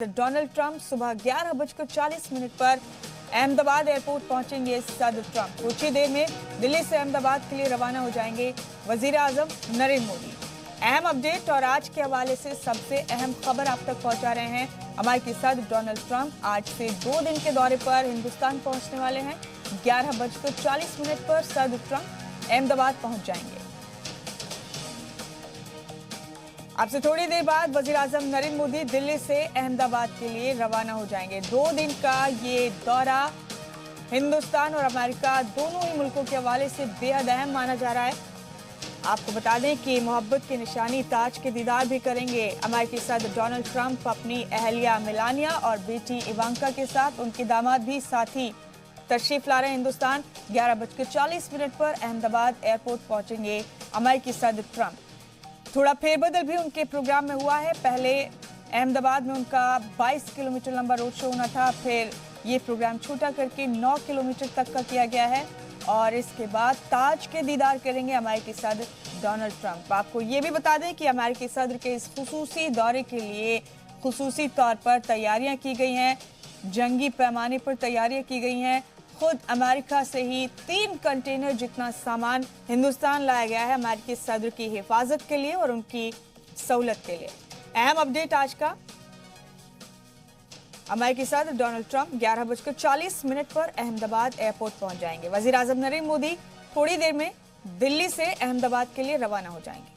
Donald Trump सुबह 11:40 पर Ahmedabad airport पहुंचेंगे। सदर ट्रंप कुछ ही देर में दिल्ली से अहमदाबाद के लिए रवाना हो जाएंगे। वजीर आजम नरेंद्र मोदी अहम अपडेट और आज के हवाले से सबसे अहम खबर आप तक पहुंचा रहे हैं। अमेरिकी सदर डोनाल्ड ट्रंप आज से 2 दिन के दौरे पर हिंदुस्तान पहुंचने वाले हैं। 11:40 पर सदर ट्रंप अहमदाबाद पहुंच जाएंगे। अब से थोड़ी देर बाद वजीर आजम नरेंद्र मोदी दिल्ली से अहमदाबाद के लिए रवाना हो जाएंगे। 2 दिन का ये दौरा हिंदुस्तान और अमेरिका दोनों ही मुल्कों के हवाले से बेहद अहम माना जा रहा है। आपको बता दें कि मोहब्बत की निशानी ताज के दीदार भी करेंगे। अमेरिकी सदर डोनाल्ड ट्रंप अपनी अहलिया मेलानिया और बेटी इवांका के साथ उनके दामाद भी साथ ही तशरीफ ला रहे हैं हिंदुस्तान। 11:40 पर अहमदाबाद एयरपोर्ट पहुंचेंगे अमेरिकी सदर ट्रंप। थोड़ा फेरबदल भी उनके प्रोग्राम में हुआ है। पहले अहमदाबाद में उनका 22 किलोमीटर लंबा रोड शो होना था, फिर ये प्रोग्राम छोटा करके 9 किलोमीटर तक का किया गया है और इसके बाद ताज के दीदार करेंगे अमेरिकी सदर डोनाल्ड ट्रंप। आपको ये भी बता दें कि अमेरिकी सदर के इस खुसूसी दौरे के लिए खुसूसी तौर पर तैयारियां की गई हैं, जंगी पैमाने पर तैयारियां की गई हैं। खुद अमेरिका से ही 3 कंटेनर जितना सामान हिंदुस्तान लाया गया है अमेरिकी सदर की हिफाजत के लिए और उनकी सहूलत के लिए। अहम अपडेट आज का, अमेरिकी सदर डोनाल्ड ट्रंप 11:40 पर अहमदाबाद एयरपोर्ट पहुंच जाएंगे। वजीर आजम नरेंद्र मोदी थोड़ी देर में दिल्ली से अहमदाबाद के लिए रवाना हो जाएंगे।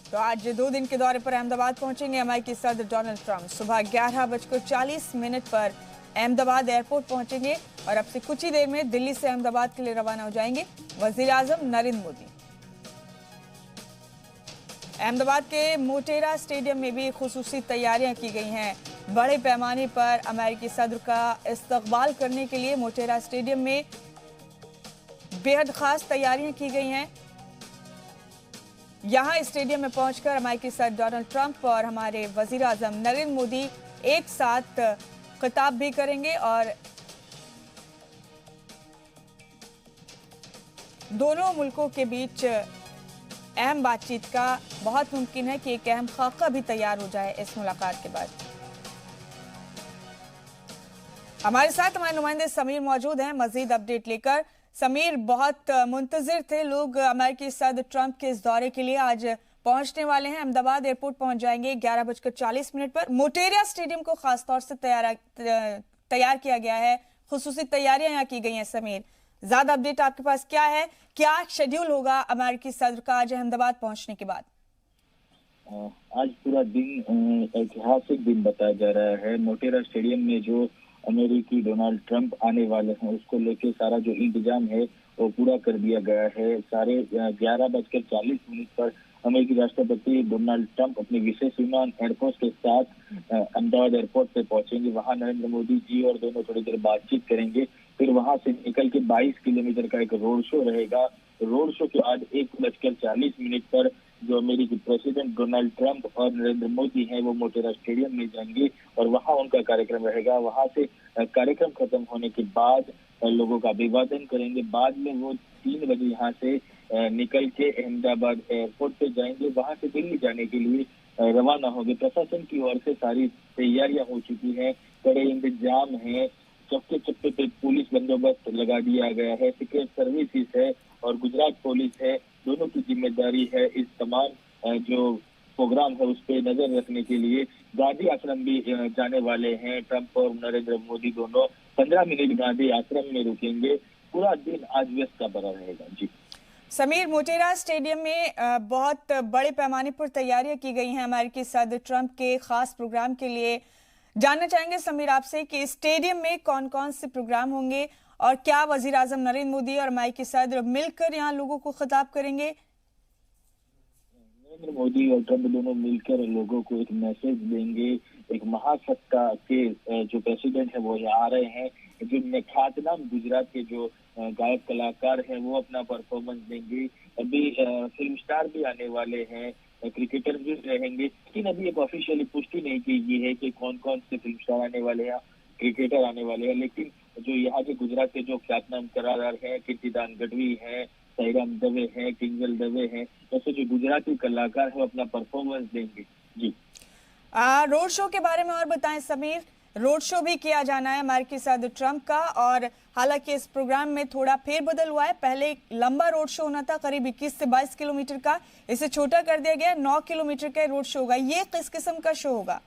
तो आज 2 दिन के दौरे पर अहमदाबाद पहुंचेंगे अमेरिकी सदर डोनाल्ड ट्रंप। सुबह 11:40 पर अहमदाबाद एयरपोर्ट पहुंचेंगे और अब से कुछ ही देर में दिल्ली से अहमदाबाद के लिए रवाना हो जाएंगे वजीर आजम नरेंद्र मोदी। अहमदाबाद के मोटेरा स्टेडियम में भी खुसूसी तैयारियां की गई हैं। बड़े पैमाने पर अमेरिकी सदर का इस्तकबाल करने के लिए मोटेरा स्टेडियम में बेहद खास तैयारियां की गई हैं। यहां स्टेडियम में पहुंचकर अमेरिकी सदर डोनाल्ड ट्रंप और हमारे वजीर आजम नरेंद्र मोदी एक साथ खिताब भी करेंगे और दोनों मुल्कों के बीच अहम बातचीत का बहुत मुमकिन है कि एक अहम खाका भी तैयार हो जाए इस मुलाकात के बाद। हमारे साथ हमारे नुमाइंदे समीर मौजूद हैं मजीद अपडेट लेकर। समीर, बहुत मुंतजिर थे लोग अमेरिकी सदर ट्रंप के इस दौरे के लिए, आज पहुंचने वाले हैं, अहमदाबाद एयरपोर्ट पहुंच जाएंगे 11:40 पर। मोटेरा स्टेडियम को खासतौर से तैयार किया गया है, खुसूसी तैयारियां यहाँ की गई हैं। समीर, ज्यादा अपडेट आपके पास क्या है, क्या शेड्यूल होगा अमेरिकी सदर का आज अहमदाबाद पहुंचने के बाद? आज पूरा दिन ऐतिहासिक दिन बताया जा रहा है। मोटेरा स्टेडियम में जो अमेरिकी डोनाल्ड ट्रंप आने वाले हैं उसको लेके सारा जो इंतजाम है वो पूरा कर दिया गया है। 11:40 पर अमेरिकी राष्ट्रपति डोनाल्ड ट्रंप अपने विशेष विमान एयरफोर्स के साथ अहमदाबाद एयरपोर्ट पे पहुंचेंगे। वहां नरेंद्र मोदी जी और दोनों थोड़ी देर बातचीत करेंगे। फिर वहां से निकल के 22 किलोमीटर का एक रोड शो रहेगा। रोड शो के बाद 1:40 पर जो अमेरिकी प्रेसिडेंट डोनाल्ड ट्रंप और नरेंद्र मोदी हैं वो मोटेरा स्टेडियम में जाएंगे और वहां उनका कार्यक्रम रहेगा। वहां से कार्यक्रम खत्म होने के बाद लोगों का अभिवादन करेंगे। बाद में वो 3 बजे यहाँ से निकल के अहमदाबाद एयरपोर्ट पे जाएंगे। वहां से दिल्ली जाने के लिए रवाना होंगे। प्रशासन की ओर से सारी तैयारियां हो चुकी हैं, कड़े इंतजाम है, चप्पे चप्पे पे पुलिस बंदोबस्त लगा दिया गया है, सीक्रेट सर्विसेज है और गुजरात पुलिस है, दोनों की जिम्मेदारी है इस तमाम जो प्रोग्राम है उस पर नजर रखने के लिए। गांधी आश्रम भी जाने वाले हैं। ट्रंप और नरेंद्र मोदी दोनों 15 मिनट गांधी आश्रम में रुकेंगे। पूरा दिन आज व्यस्त का भरा रहेगा। जी समीर, मोटेरा स्टेडियम में बहुत बड़े पैमाने पर तैयारियां की गई हैं अमेरिकी सदर ट्रंप के खास प्रोग्राम के लिए। जानना चाहेंगे समीर आपसे कि स्टेडियम में कौन कौन से प्रोग्राम होंगे और क्या वजीर आजम नरेंद्र मोदी और अमेरिकी सदर मिलकर यहाँ लोगों को खिताब करेंगे? नरेंद्र मोदी और ट्रंप दोनों मिलकर लोगों को एक मैसेज देंगे। एक महासत्ता के जो प्रेसिडेंट है वो यहाँ आ रहे हैं। जो ख्यातनाम गुजरात के जो गायक कलाकार हैं वो अपना परफॉर्मेंस देंगे। अभी फिल्म स्टार भी आने वाले हैं, क्रिकेटर भी रहेंगे, लेकिन अभी एक ऑफिशियली पुष्टि नहीं की गई है कि कौन कौन से फिल्म स्टार आने वाले हैं, क्रिकेटर आने वाले हैं। लेकिन जो यहाँ के गुजरात के जो ख्यातनाम कलाकार हैं, कीर्तिदान गढ़वी हैं, साईराम दवे है, किंजल दवे है, ऐसे जो गुजराती कलाकार है वो अपना परफॉर्मेंस देंगे। जी रोड शो के बारे में और बताएं समीर। रोड शो भी किया जाना है अमेरिकी सदर ट्रंप का, और हालांकि इस प्रोग्राम में थोड़ा फेरबदल हुआ है। पहले एक लंबा रोड शो होना था, करीब 21 से 22 किलोमीटर का, इसे छोटा कर दिया गया, 9 किलोमीटर का रोड शो होगा। ये किस किस्म का शो होगा?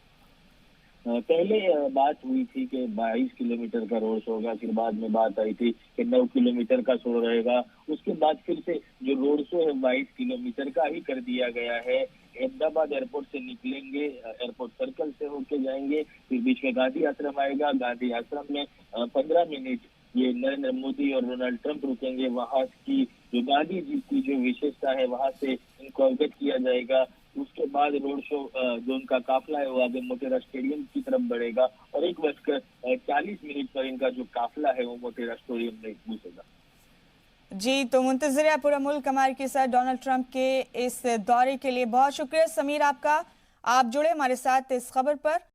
पहले बात हुई थी कि 22 किलोमीटर का रोड शो होगा, फिर बाद में बात आई थी कि 9 किलोमीटर का शो रहेगा। उसके बाद फिर से जो रोड शो है 22 किलोमीटर का ही कर दिया गया है। अहमदाबाद एयरपोर्ट से निकलेंगे, एयरपोर्ट सर्कल से होके जाएंगे, फिर बीच में गांधी आश्रम आएगा। गांधी आश्रम में 15 मिनट ये नरेंद्र मोदी और डोनाल्ड ट्रंप रुकेंगे। वहां की जो गांधी जी की जो विशेषता है वहां से इनको अवगत किया जाएगा। उसके बाद रोड शो जो उनका काफिला है वो आगे मोटेरा स्टेडियम की तरफ बढ़ेगा, और 1:40 पर इनका जो काफिला है वो मोटेरा स्टेडियम में घुसेगा। जी, तो मुंतज़िर है पूरा मुल्क अमेरिकी सदर डोनाल्ड ट्रंप के इस दौरे के लिए। बहुत शुक्रिया समीर आपका, आप जुड़े हमारे साथ इस खबर पर।